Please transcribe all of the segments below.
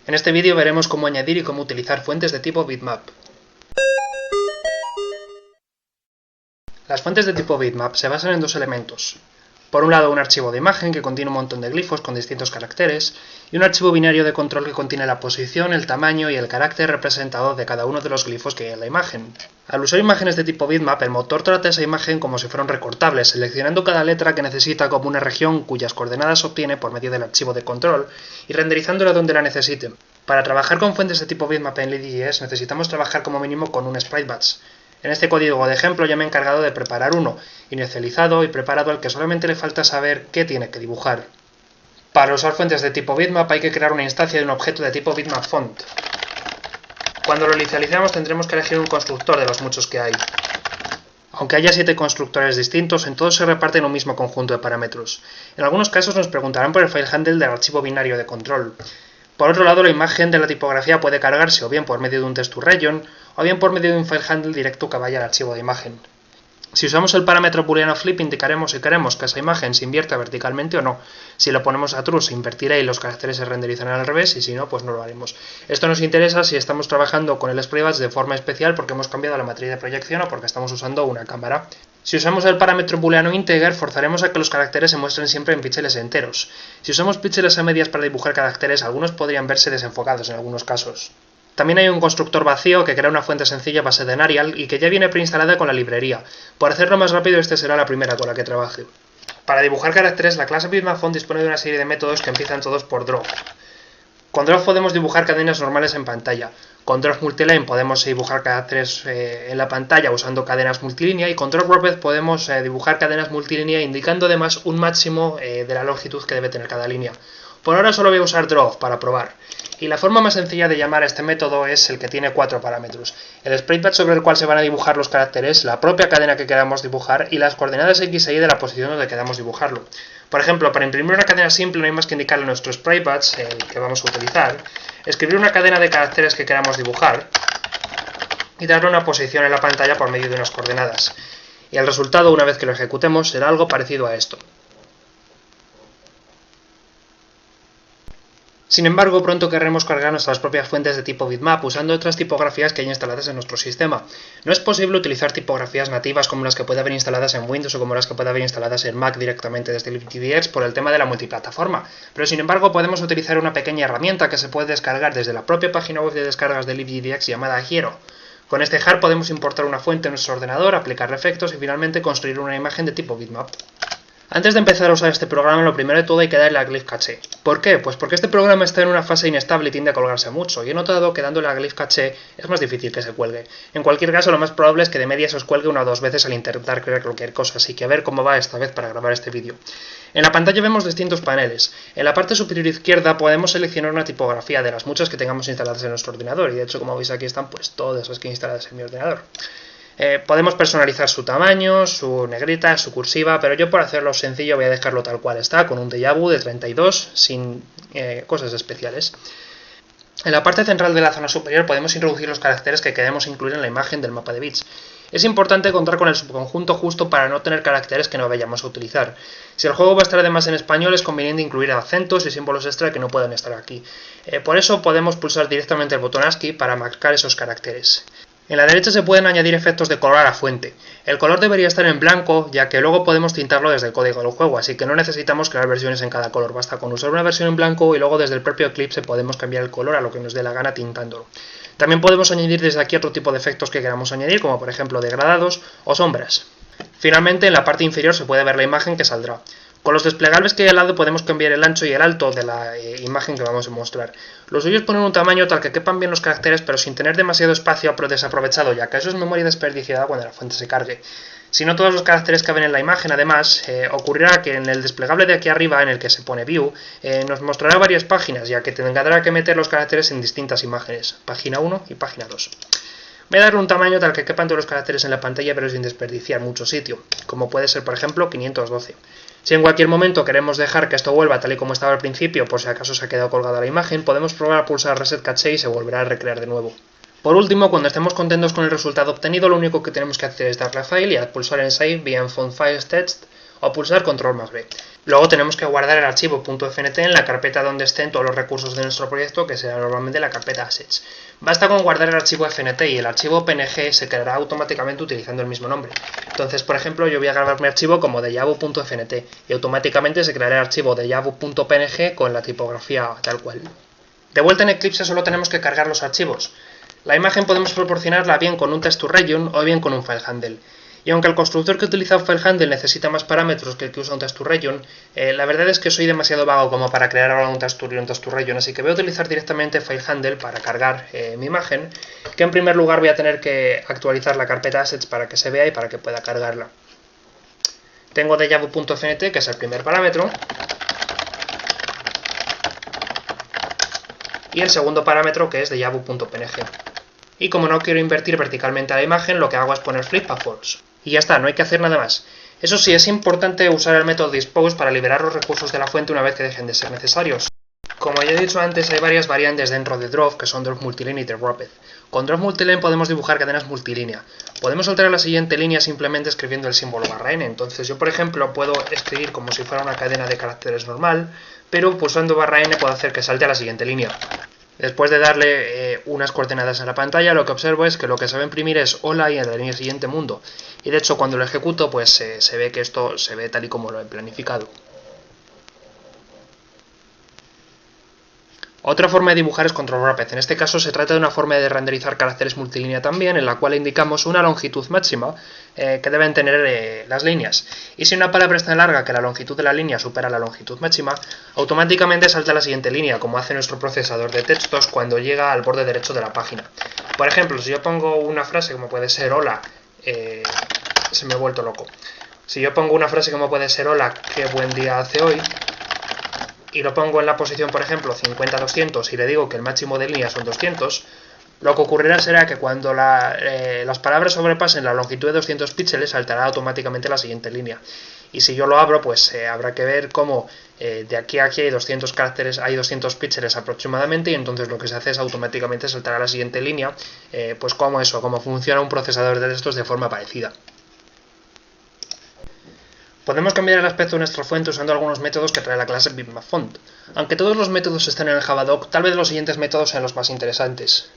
En este vídeo veremos cómo añadir y cómo utilizar fuentes de tipo bitmap. Las fuentes de tipo bitmap se basan en dos elementos. Por un lado, un archivo de imagen que contiene un montón de glifos con distintos caracteres, y un archivo binario de control que contiene la posición, el tamaño y el carácter representado de cada uno de los glifos que hay en la imagen. Al usar imágenes de tipo bitmap, el motor trata esa imagen como si fueran recortables, seleccionando cada letra que necesita como una región cuyas coordenadas obtiene por medio del archivo de control y renderizándola donde la necesite. Para trabajar con fuentes de tipo bitmap en LibGDX necesitamos trabajar como mínimo con un sprite batch. En este código de ejemplo ya me he encargado de preparar uno, inicializado y preparado al que solamente le falta saber qué tiene que dibujar. Para usar fuentes de tipo bitmap hay que crear una instancia de un objeto de tipo bitmap font. Cuando lo inicialicemos tendremos que elegir un constructor de los muchos que hay. Aunque haya 7 constructores distintos, en todos se reparten un mismo conjunto de parámetros. En algunos casos nos preguntarán por el file handle del archivo binario de control. Por otro lado, la imagen de la tipografía puede cargarse o bien por medio de un text-to-region o bien por medio de un file handle directo que vaya al archivo de imagen. Si usamos el parámetro booleano flip indicaremos si queremos que esa imagen se invierta verticalmente o no. Si lo ponemos a true se invertirá y los caracteres se renderizarán al revés y si no, pues no lo haremos. Esto nos interesa si estamos trabajando con el sprite batch de forma especial porque hemos cambiado la matriz de proyección o porque estamos usando una cámara. Si usamos el parámetro booleano integer, forzaremos a que los caracteres se muestren siempre en píxeles enteros. Si usamos píxeles a medias para dibujar caracteres, algunos podrían verse desenfocados en algunos casos. También hay un constructor vacío que crea una fuente sencilla a base de Narial y que ya viene preinstalada con la librería. Por hacerlo más rápido, esta será la primera con la que trabaje. Para dibujar caracteres, la clase bitmap font dispone de una serie de métodos que empiezan todos por draw. Con draw podemos dibujar cadenas normales en pantalla. Con draw multiline podemos dibujar caracteres en la pantalla usando cadenas multilínea y con draw grouped podemos dibujar cadenas multilínea indicando además un máximo de la longitud que debe tener cada línea. Por ahora solo voy a usar draw para probar. Y la forma más sencilla de llamar a este método es el que tiene 4 parámetros. El sprite batch sobre el cual se van a dibujar los caracteres, la propia cadena que queramos dibujar y las coordenadas X y Y de la posición donde queramos dibujarlo. Por ejemplo, para imprimir una cadena simple no hay más que indicarle a nuestro sprite batch, el que vamos a utilizar, escribir una cadena de caracteres que queramos dibujar y darle una posición en la pantalla por medio de unas coordenadas. Y el resultado, una vez que lo ejecutemos, será algo parecido a esto. Sin embargo, pronto querremos cargar nuestras propias fuentes de tipo bitmap usando otras tipografías que hay instaladas en nuestro sistema. No es posible utilizar tipografías nativas como las que puede haber instaladas en Windows o como las que puede haber instaladas en Mac directamente desde LibGDX por el tema de la multiplataforma, pero sin embargo podemos utilizar una pequeña herramienta que se puede descargar desde la propia página web de descargas de LibGDX llamada Hiero. Con este jar podemos importar una fuente en nuestro ordenador, aplicar efectos y finalmente construir una imagen de tipo bitmap. Antes de empezar a usar este programa, lo primero de todo hay que darle a Glyph Cache. ¿Por qué? Pues porque este programa está en una fase inestable y tiende a colgarse mucho, y he notado que dándole a Glyph Cache es más difícil que se cuelgue. En cualquier caso, lo más probable es que de media se os cuelgue 1 o 2 veces al intentar crear cualquier cosa, así que a ver cómo va esta vez para grabar este vídeo. En la pantalla vemos distintos paneles. En la parte superior izquierda podemos seleccionar una tipografía de las muchas que tengamos instaladas en nuestro ordenador, y de hecho, como veis aquí están pues todas las que he instaladas en mi ordenador. Podemos personalizar su tamaño, su negrita, su cursiva, pero yo por hacerlo sencillo voy a dejarlo tal cual está, con un déjà vu de 32, sin cosas especiales. En la parte central de la zona superior podemos introducir los caracteres que queremos incluir en la imagen del mapa de bits. Es importante contar con el subconjunto justo para no tener caracteres que no vayamos a utilizar. Si el juego va a estar además en español es conveniente incluir acentos y símbolos extra que no pueden estar aquí. Por eso podemos pulsar directamente el botón ASCII para marcar esos caracteres. En la derecha se pueden añadir efectos de color a la fuente. El color debería estar en blanco, ya que luego podemos tintarlo desde el código del juego, así que no necesitamos crear versiones en cada color, basta con usar una versión en blanco y luego desde el propio Eclipse podemos cambiar el color a lo que nos dé la gana tintándolo. También podemos añadir desde aquí otro tipo de efectos que queramos añadir, como por ejemplo degradados o sombras. Finalmente, en la parte inferior se puede ver la imagen que saldrá. Con los desplegables que hay al lado podemos cambiar el ancho y el alto de la imagen que vamos a mostrar. Lo suyo es poner un tamaño tal que quepan bien los caracteres pero sin tener demasiado espacio desaprovechado, ya que eso es memoria desperdiciada cuando la fuente se cargue. Si no todos los caracteres caben en la imagen, además, ocurrirá que en el desplegable de aquí arriba, en el que se pone View, nos mostrará varias páginas, ya que tendrá que meter los caracteres en distintas imágenes, página 1 y página 2. Voy a darle un tamaño tal que quepan todos los caracteres en la pantalla pero sin desperdiciar mucho sitio, como puede ser por ejemplo 512. Si en cualquier momento queremos dejar que esto vuelva tal y como estaba al principio, por si acaso se ha quedado colgada la imagen, podemos probar a pulsar Reset Cache y se volverá a recrear de nuevo. Por último, cuando estemos contentos con el resultado obtenido, lo único que tenemos que hacer es darle a File y a pulsar en Save, bien Font Files Text o pulsar Ctrl+B. Luego tenemos que guardar el archivo .fnt en la carpeta donde estén todos los recursos de nuestro proyecto, que será normalmente la carpeta assets. Basta con guardar el archivo fnt y el archivo png se creará automáticamente utilizando el mismo nombre. Entonces, por ejemplo, yo voy a grabar mi archivo como dejavu.fnt y automáticamente se creará el archivo dejavu.png con la tipografía tal cual. De vuelta en Eclipse solo tenemos que cargar los archivos. La imagen podemos proporcionarla bien con un text2region o bien con un file handle. Y aunque el constructor que utiliza un file handle necesita más parámetros que el que usa un text2region, la verdad es que soy demasiado vago como para crear ahora un text2region, así que voy a utilizar directamente file handle para cargar mi imagen, que en primer lugar voy a tener que actualizar la carpeta assets para que se vea y para que pueda cargarla. Tengo dejavu.fnt, que es el primer parámetro, y el segundo parámetro, que es dejavu.png. Y como no quiero invertir verticalmente a la imagen, lo que hago es poner flip a false. Y ya está, no hay que hacer nada más. Eso sí, es importante usar el método dispose para liberar los recursos de la fuente una vez que dejen de ser necesarios. Como ya he dicho antes, hay varias variantes dentro de Drop, que son Drop Multiline y Dropped. Con Drop Multiline podemos dibujar cadenas multilínea. Podemos alterar la siguiente línea simplemente escribiendo el símbolo /n. Entonces yo, por ejemplo, puedo escribir como si fuera una cadena de caracteres normal, pero pulsando /n puedo hacer que salte a la siguiente línea. Después de darle unas coordenadas a la pantalla, lo que observo es que lo que se va a imprimir es hola y en la línea siguiente mundo. Y de hecho cuando lo ejecuto pues se ve que esto se ve tal y como lo he planificado. Otra forma de dibujar es con Dropped. En este caso se trata de una forma de renderizar caracteres multilínea también, en la cual indicamos una longitud máxima que deben tener las líneas. Y si una palabra es tan larga que la longitud de la línea supera la longitud máxima, automáticamente salta a la siguiente línea, como hace nuestro procesador de textos cuando llega al borde derecho de la página. Por ejemplo, si yo pongo una frase como puede ser hola, se me ha vuelto loco. Si yo pongo una frase como puede ser hola, qué buen día hace hoy, y lo pongo en la posición, por ejemplo, 50-200 y le digo que el máximo de línea son 200, lo que ocurrirá será que cuando las palabras sobrepasen la longitud de 200 píxeles saltará automáticamente la siguiente línea. Y si yo lo abro, pues habrá que ver cómo de aquí a aquí hay 200 caracteres, hay 200 píxeles aproximadamente, y entonces lo que se hace es automáticamente saltar a la siguiente línea, pues como funciona un procesador de textos de forma parecida. Podemos cambiar el aspecto de nuestra fuente usando algunos métodos que trae la clase BitmapFont. Aunque todos los métodos están en el Javadoc, tal vez los siguientes métodos sean los más interesantes.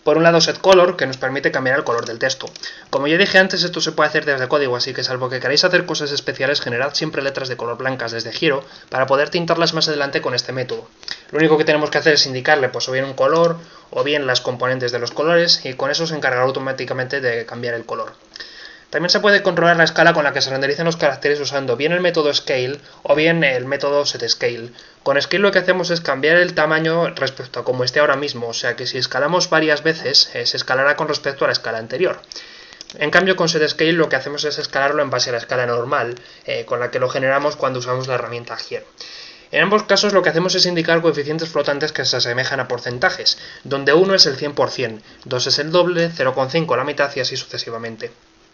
Por un lado, setColor, que nos permite cambiar el color del texto. Como ya dije antes, esto se puede hacer desde código, así que salvo que queráis hacer cosas especiales, generad siempre letras de color blancas desde Hero para poder tintarlas más adelante con este método. Lo único que tenemos que hacer es indicarle pues o bien un color o bien las componentes de los colores, y con eso se encargará automáticamente de cambiar el color. También se puede controlar la escala con la que se renderizan los caracteres usando bien el método scale o bien el método setScale. Con scale lo que hacemos es cambiar el tamaño respecto a como esté ahora mismo, o sea que si escalamos varias veces se escalará con respecto a la escala anterior. En cambio con setScale lo que hacemos es escalarlo en base a la escala normal, con la que lo generamos cuando usamos la herramienta Hero. En ambos casos lo que hacemos es indicar coeficientes flotantes que se asemejan a porcentajes, donde 1 es el 100%, 2 es el doble, 0,5 la mitad y así sucesivamente.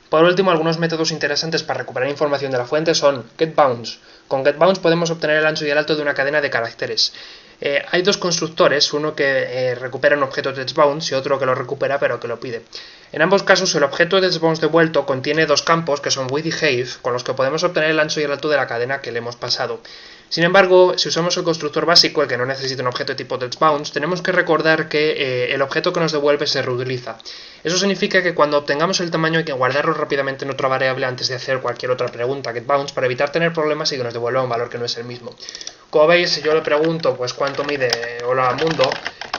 Por último, algunos métodos interesantes para recuperar información de la fuente son getBounce. Con getBounce podemos obtener el ancho y el alto de una cadena de caracteres. Hay dos constructores, uno que recupera un objeto textBounce y otro que lo recupera pero que lo pide. En ambos casos el objeto textBounce devuelto contiene dos campos que son width y height, con los que podemos obtener el ancho y el alto de la cadena que le hemos pasado. Sin embargo, si usamos el constructor básico, el que no necesita un objeto de tipo textBounce, tenemos que recordar que el objeto que nos devuelve se reutiliza. Eso significa que cuando obtengamos el tamaño hay que guardarlo rápidamente en otra variable antes de hacer cualquier otra pregunta getBounce para evitar tener problemas y que nos devuelva un valor que no es el mismo. Como veis, si yo le pregunto pues cuánto mide hola mundo,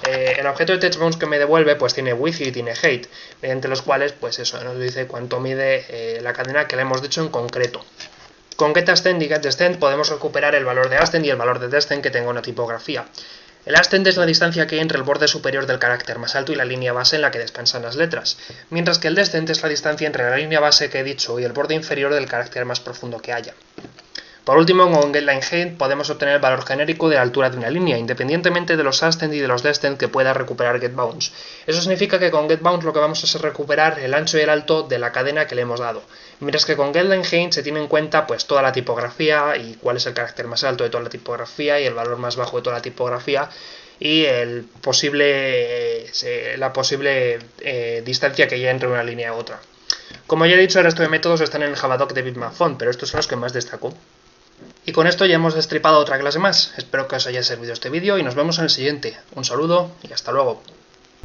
el objeto de textBounce que me devuelve pues tiene width y tiene height, mediante los cuales pues eso nos dice cuánto mide la cadena que le hemos dicho en concreto. Con getAscend y getDescend podemos recuperar el valor de ascend y el valor de descend que tenga una tipografía. El ascend es la distancia que hay entre el borde superior del carácter más alto y la línea base en la que descansan las letras, mientras que el descend es la distancia entre la línea base que he dicho y el borde inferior del carácter más profundo que haya. Por último, con getLineHeight podemos obtener el valor genérico de la altura de una línea, independientemente de los ascend y de los descend que pueda recuperar getBounce. Eso significa que con getBounce lo que vamos a hacer es recuperar el ancho y el alto de la cadena que le hemos dado, mientras que con getLineHeight se tiene en cuenta pues toda la tipografía y cuál es el carácter más alto de toda la tipografía y el valor más bajo de toda la tipografía y la posible distancia que haya entre una línea y otra. Como ya he dicho, el resto de métodos están en el Javadoc de BitmapFont, pero estos son los que más destaco. Y con esto ya hemos destripado otra clase más. Espero que os haya servido este vídeo y nos vemos en el siguiente. Un saludo y hasta luego.